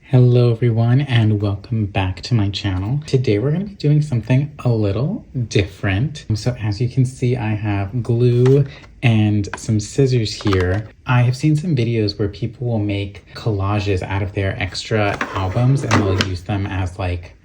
Hello everyone and welcome back to my channel. Today we're going to be doing something a little different. So as you can see, I have glue and some scissors here. I have seen some videos where people will make collages out of their extra albums and they'll use them as like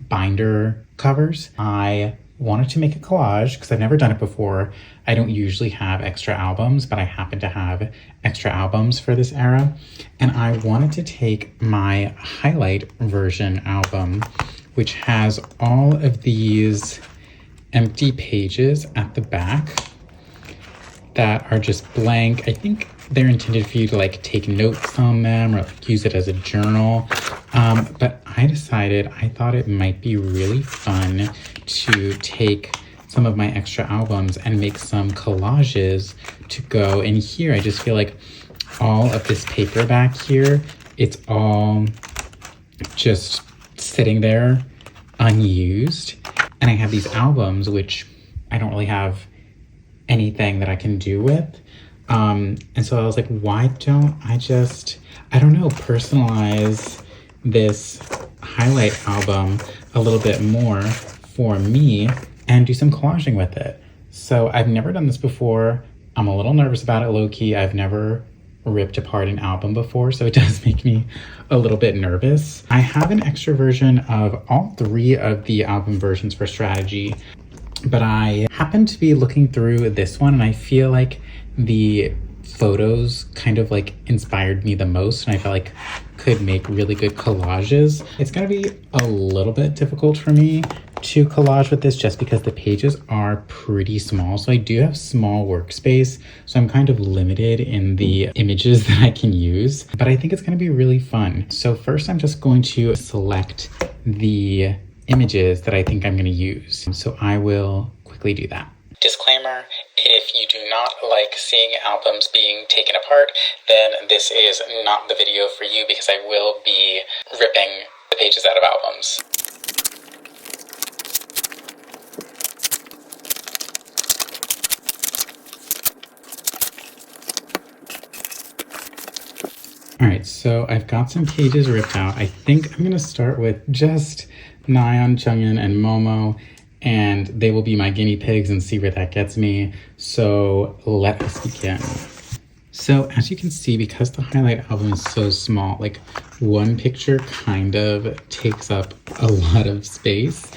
binder covers. I wanted to make a collage because I've never done it before. I don't usually have extra albums, but I happen to have extra albums for this era. And I wanted to take my highlight version album, which has all of these empty pages at the back that are just blank. I think they're intended for you to like take notes on them or like use it as a journal. But I thought it might be really fun to take some of my extra albums and make some collages to go in here. I just feel like all of this paper back here, it's all just sitting there unused. And I have these albums, which I don't really have anything that I can do with. And so I was like, why don't I just, I don't know, personalize this highlight album a little bit more for me and do some collaging with it. So I've never done this before. I'm a little nervous about it, low-key. I've never ripped apart an album before, so it does make me a little bit nervous. I have an extra version of all three of the album versions for Strategy, but I happened to be looking through this one and I feel like the photos kind of like inspired me the most and I felt like could make really good collages. It's gonna be a little bit difficult for me to collage with this just because the pages are pretty small. So I do have small workspace, so I'm kind of limited in the images that I can use, but I think it's gonna be really fun. So first I'm just going to select the images that I think I'm gonna use. So I will quickly do that. Disclaimer, if you do not like seeing albums being taken apart, then this is not the video for you because I will be ripping the pages out of albums. All right, so I've got some pages ripped out. I think I'm gonna start with just Nayeon, Jungin, and Momo, and they will be my guinea pigs and see where that gets me. So let us begin. So as you can see, because the highlight album is so small, like one picture kind of takes up a lot of space.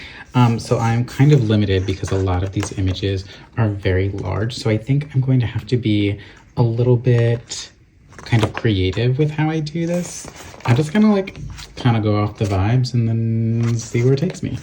So I'm kind of limited because a lot of these images are very large. So I think I'm going to have to be a little bit kind of creative with how I do this. I'm just gonna like kind of go off the vibes and then see where it takes me.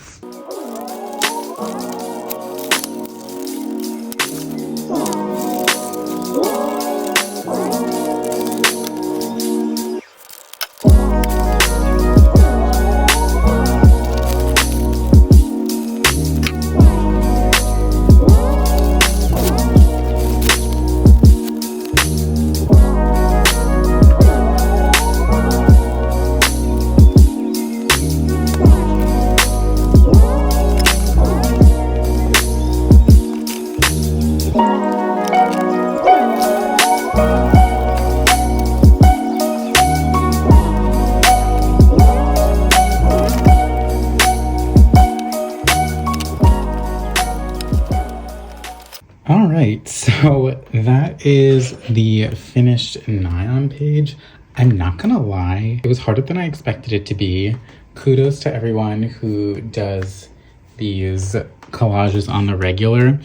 Alright, so that is the finished Nayeon page. I'm not gonna lie, it was harder than I expected it to be. Kudos to everyone who does these collages on the regular.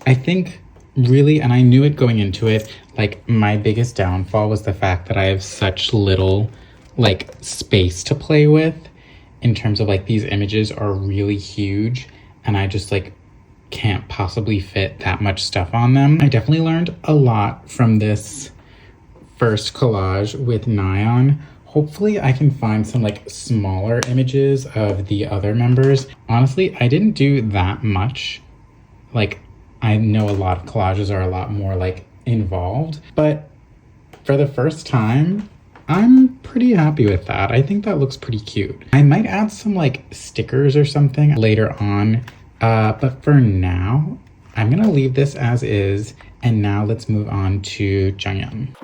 I think really, and I knew it going into it, like my biggest downfall was the fact that I have such little like space to play with in terms of like these images are really huge and I just like can't possibly fit that much stuff on them. I definitely learned a lot from this first collage with Nayeon. Hopefully I can find some like smaller images of the other members. Honestly, I didn't do that much. Like I know a lot of collages are a lot more like involved, but For the first time, I'm pretty happy with that. I think that looks pretty cute. I might add some like stickers or something later on, but for now, I'm gonna leave this as is. And now let's move on to Junghyun.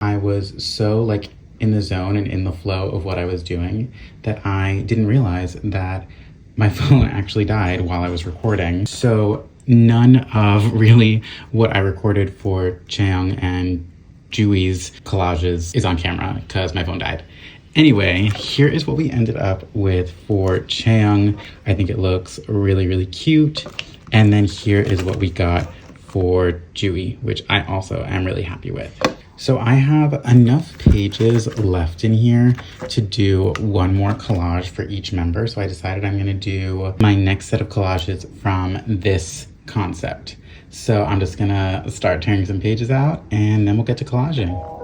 I was so like in the zone and in the flow of what I was doing that I didn't realize that my phone actually died while I was recording. So none of really what I recorded for Chaeyoung and Jui's collages is on camera because my phone died. Anyway, here is what we ended up with for Chaeyoung. I think it looks really, really cute. And then here is what we got for Jui, which I also am really happy with. So I have enough pages left in here to do one more collage for each member. So I decided I'm gonna do my next set of collages from this concept. So I'm just gonna start tearing some pages out and then we'll get to collaging.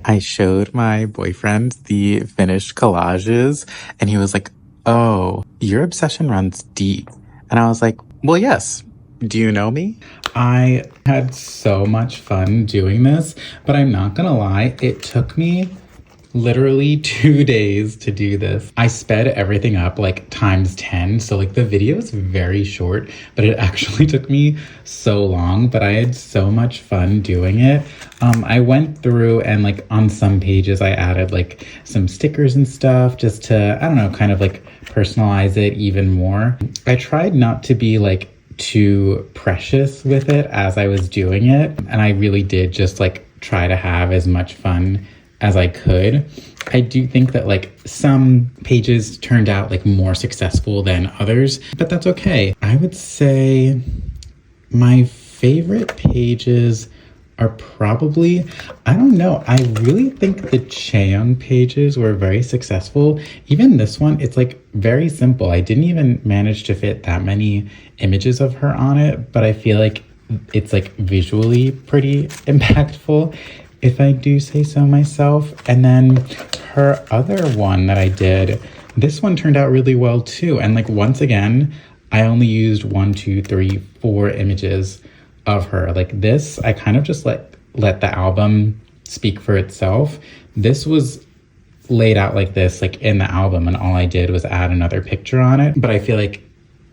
I showed my boyfriend the finished collages and he was like, "Oh, your obsession runs deep." And I was like, "Well, yes. Do you know me?" I had so much fun doing this, but I'm not gonna lie, it took me literally 2 days to do this. I sped everything up like times 10. So like the video is very short, but it actually took me so long, but I had so much fun doing it. I went through and like on some pages I added like some stickers and stuff just to, I don't know, kind of like personalize it even more. I tried not to be like too precious with it as I was doing it. And I really did just like try to have as much fun as I could. I do think that like some pages turned out like more successful than others, but that's okay. I would say my favorite pages are probably, I don't know, I really think the Chaeyoung pages were very successful. Even this one, it's like very simple. I didn't even manage to fit that many images of her on it, but I feel like it's like visually pretty impactful, if I do say so myself. And then her other one that I did, this one turned out really well too. And like, once again, I only used 1, 2, 3, 4 images of her. Like this, I kind of just let the album speak for itself. This was laid out like this, like in the album, and all I did was add another picture on it. But I feel like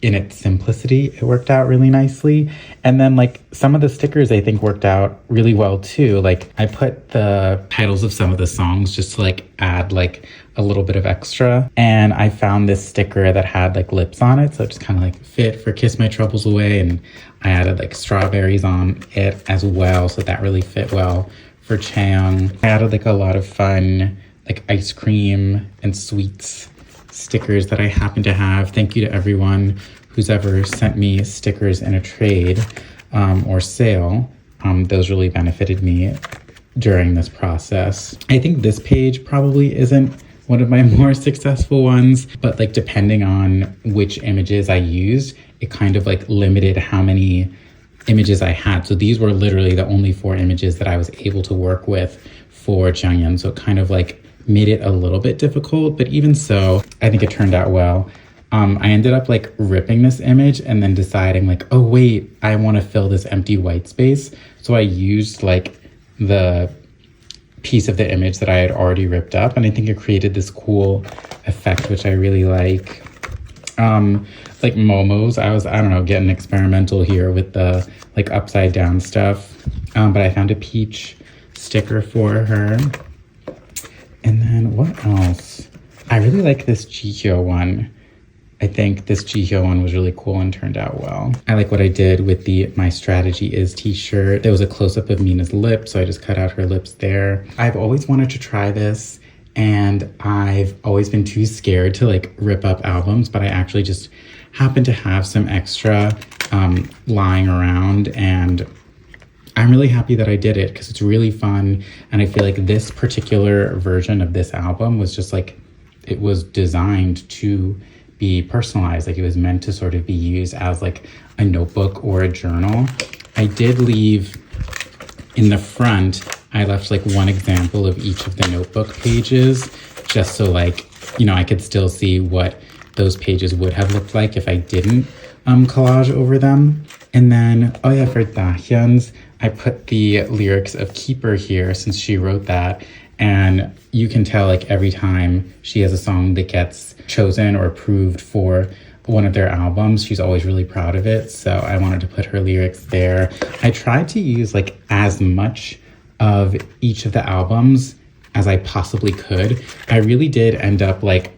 in its simplicity, it worked out really nicely. And then like some of the stickers I think worked out really well too. Like I put the titles of some of the songs just to like add like a little bit of extra. And I found this sticker that had like lips on it. So it just kind of like fit for Kiss My Troubles Away. And I added like strawberries on it as well. So that really fit well for Chaeyoung. I added like a lot of fun like ice cream and sweets stickers that I happen to have. Thank you to everyone who's ever sent me stickers in a trade or sale. Those really benefited me during this process. I think this page probably isn't one of my more successful ones, but like depending on which images I used, it kind of like limited how many images I had. So these were literally the only 4 images that I was able to work with for Junghyun. So it kind of like made it a little bit difficult, but even so, I think it turned out well. I ended up like ripping this image and then deciding like, oh wait, I want to fill this empty white space. So I used like the piece of the image that I had already ripped up, and I think it created this cool effect, which I really like. Like Momo's, I don't know, getting experimental here with the like upside down stuff. But I found a peach sticker for her. And then what else? I really like this Jihyo one. I think this Jihyo one was really cool and turned out well. I like what I did with the My Strategy Is t-shirt. There was a close-up of Mina's lips, so I just cut out her lips there. I've always wanted to try this, and I've always been too scared to like rip up albums, but I actually just happened to have some extra lying around, and I'm really happy that I did it because it's really fun. And I feel like this particular version of this album was just like, it was designed to be personalized. Like it was meant to sort of be used as like a notebook or a journal. I did leave in the front, I left like one example of each of the notebook pages, just so like, you know, I could still see what those pages would have looked like if I didn't collage over them. And then, oh yeah, for Dahyun's, I put the lyrics of Keeper here since she wrote that. And you can tell like every time she has a song that gets chosen or approved for one of their albums, she's always really proud of it. So I wanted to put her lyrics there. I tried to use like as much of each of the albums as I possibly could. I really did end up like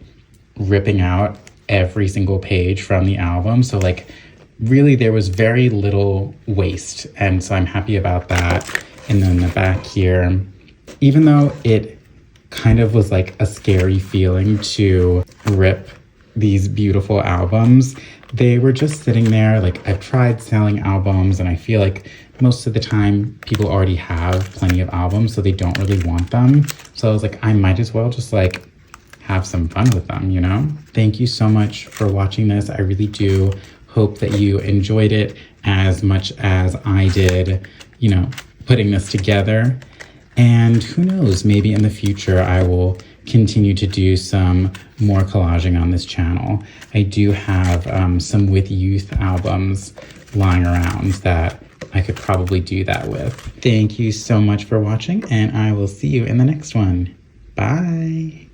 ripping out every single page from the album. So like really there was very little waste. And so I'm happy about that. And then the back here, even though it kind of was like a scary feeling to rip these beautiful albums, they were just sitting there. Like I've tried selling albums and I feel like most of the time people already have plenty of albums, so they don't really want them. So I was like, I might as well just like have some fun with them, you know? Thank you so much for watching this. I really do hope that you enjoyed it as much as I did, you know, putting this together. And who knows, maybe in the future I will continue to do some more collaging on this channel. I do have some With Youth albums lying around that I could probably do that with. Thank you so much for watching, and I will see you in the next one. Bye.